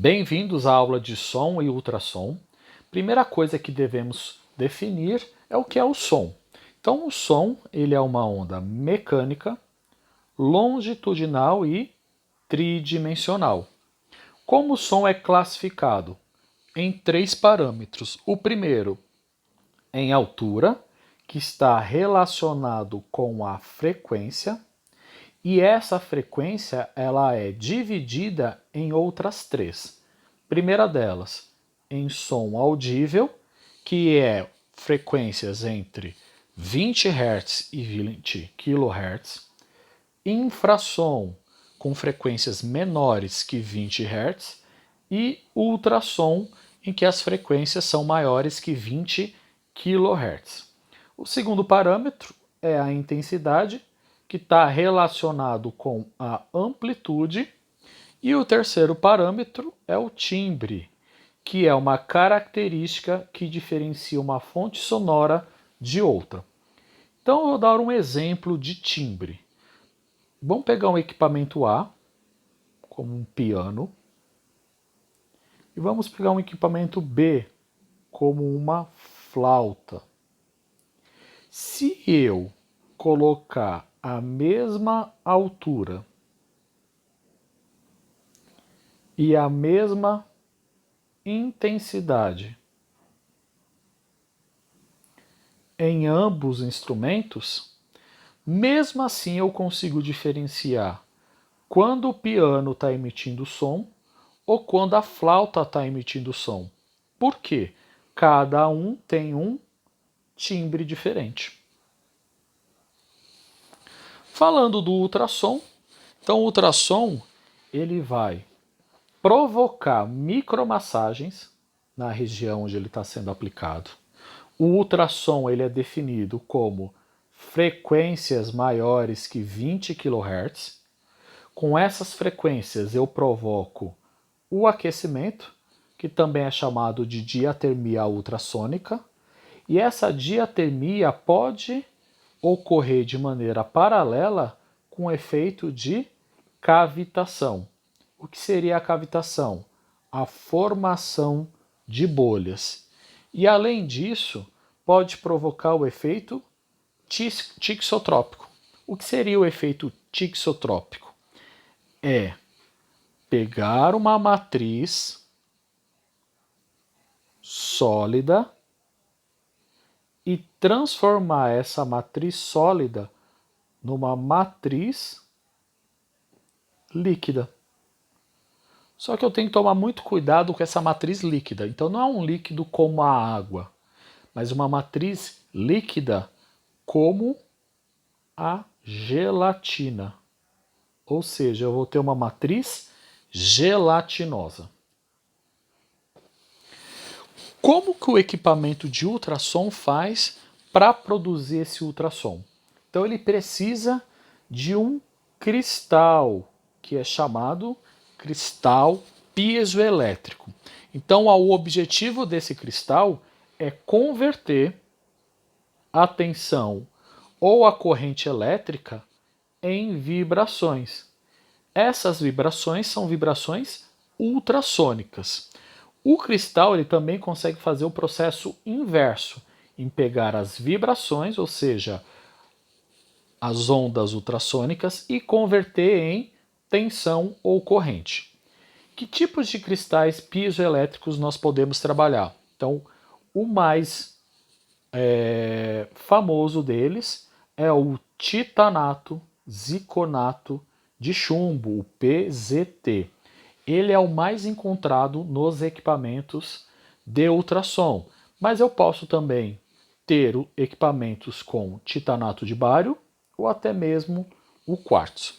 Bem-vindos à aula de som e ultrassom. Primeira coisa que devemos definir é o que é o som. Então, o som ele é uma onda mecânica, longitudinal e tridimensional. Como o som é classificado? Em três parâmetros. O primeiro, em altura, que está relacionado com a frequência. E essa frequência ela é dividida em outras três. Primeira delas, em som audível, que é frequências entre 20 Hz e 20 kHz. Infrassom, com frequências menores que 20 Hz. E ultrassom, em que as frequências são maiores que 20 kHz. O segundo parâmetro é a intensidade, que está relacionado com a amplitude, e o terceiro parâmetro é o timbre, que é uma característica que diferencia uma fonte sonora de outra. Então eu vou dar um exemplo de timbre. Vamos pegar um equipamento A, como um piano, e vamos pegar um equipamento B, como uma flauta. Se eu colocar a mesma altura e a mesma intensidade em ambos instrumentos, mesmo assim eu consigo diferenciar quando o piano está emitindo som ou quando a flauta está emitindo som. Por quê? Cada um tem um timbre diferente. Falando do ultrassom, então o ultrassom ele vai provocar micromassagens na região onde ele está sendo aplicado. O ultrassom ele é definido como frequências maiores que 20 kHz. Com essas frequências eu provoco o aquecimento, que também é chamado de diatermia ultrassônica, e essa diatermia pode ocorrer de maneira paralela com efeito de cavitação. O que seria a cavitação? A formação de bolhas. E além disso, pode provocar o efeito tixotrópico. O que seria o efeito tixotrópico? É pegar uma matriz sólida e transformar essa matriz sólida numa matriz líquida. Só que eu tenho que tomar muito cuidado com essa matriz líquida. Então não é um líquido como a água, mas uma matriz líquida como a gelatina. Ou seja, eu vou ter uma matriz gelatinosa. Como que o equipamento de ultrassom faz para produzir esse ultrassom? Então ele precisa de um cristal, que é chamado cristal piezoelétrico. Então o objetivo desse cristal é converter a tensão ou a corrente elétrica em vibrações. Essas vibrações são vibrações ultrassônicas. O cristal ele também consegue fazer o processo inverso, em pegar as vibrações, ou seja, as ondas ultrassônicas, e converter em tensão ou corrente. Que tipos de cristais piezoelétricos nós podemos trabalhar? Então, o mais famoso deles é o titanato ziconato de chumbo, o PZT. Ele é o mais encontrado nos equipamentos de ultrassom, mas eu posso também ter equipamentos com titanato de bário ou até mesmo o quartzo.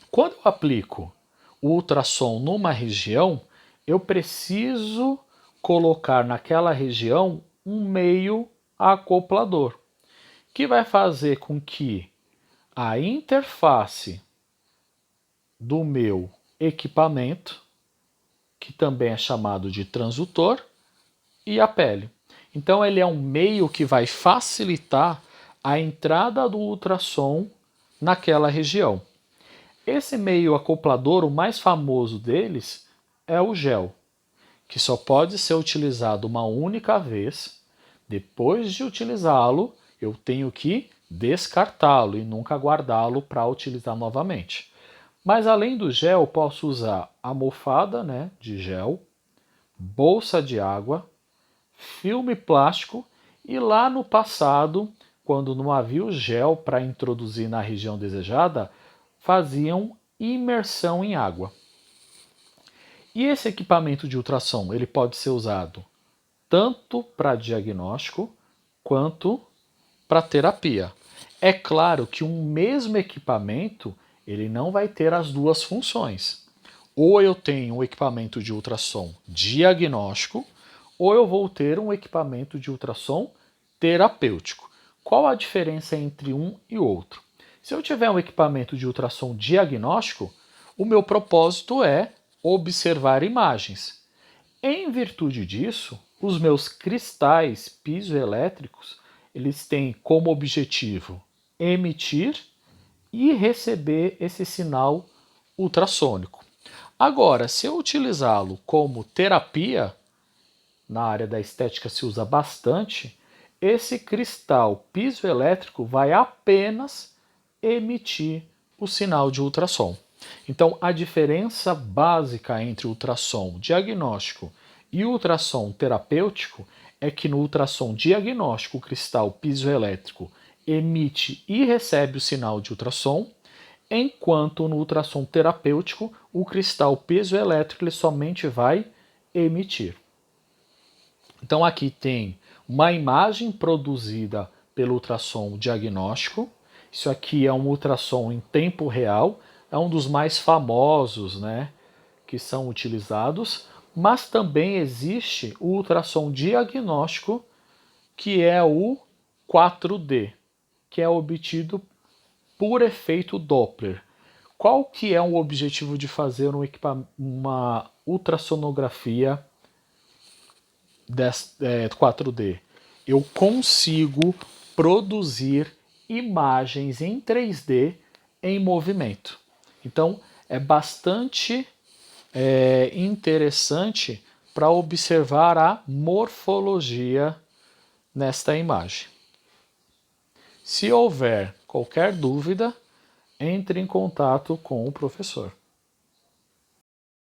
Quando eu aplico o ultrassom numa região, eu preciso colocar naquela região um meio acoplador, que vai fazer com que a interface do meu equipamento, que também é chamado de transdutor, e a pele. Então ele é um meio que vai facilitar a entrada do ultrassom naquela região. Esse meio acoplador, o mais famoso deles, é o gel, que só pode ser utilizado uma única vez. Depois de utilizá-lo, eu tenho que descartá-lo e nunca guardá-lo para utilizar novamente. Mas além do gel, posso usar almofada, né, de gel, bolsa de água, filme plástico e lá no passado, quando não havia o gel para introduzir na região desejada, faziam imersão em água. E esse equipamento de ultrassom, ele pode ser usado tanto para diagnóstico quanto para terapia. É claro que um mesmo equipamento, ele não vai ter as duas funções. Ou eu tenho um equipamento de ultrassom diagnóstico, ou eu vou ter um equipamento de ultrassom terapêutico. Qual a diferença entre um e outro? Se eu tiver um equipamento de ultrassom diagnóstico, o meu propósito é observar imagens. Em virtude disso, os meus cristais piezoelétricos, eles têm como objetivo emitir e receber esse sinal ultrassônico. Agora, se eu utilizá-lo como terapia, na área da estética se usa bastante, esse cristal piezoelétrico vai apenas emitir o sinal de ultrassom. Então, a diferença básica entre ultrassom diagnóstico e ultrassom terapêutico é que no ultrassom diagnóstico o cristal piezoelétrico emite e recebe o sinal de ultrassom, enquanto no ultrassom terapêutico o cristal piezoelétrico ele somente vai emitir. Então aqui tem uma imagem produzida pelo ultrassom diagnóstico. Isso aqui é um ultrassom em tempo real, é um dos mais famosos, né, que são utilizados, mas também existe o ultrassom diagnóstico, que é o 4D, que é obtido por efeito Doppler. Qual que é o objetivo de fazer uma ultrassonografia 4D? Eu consigo produzir imagens em 3D em movimento. Então, é bastante interessante para observar a morfologia nesta imagem. Se houver qualquer dúvida, entre em contato com o professor.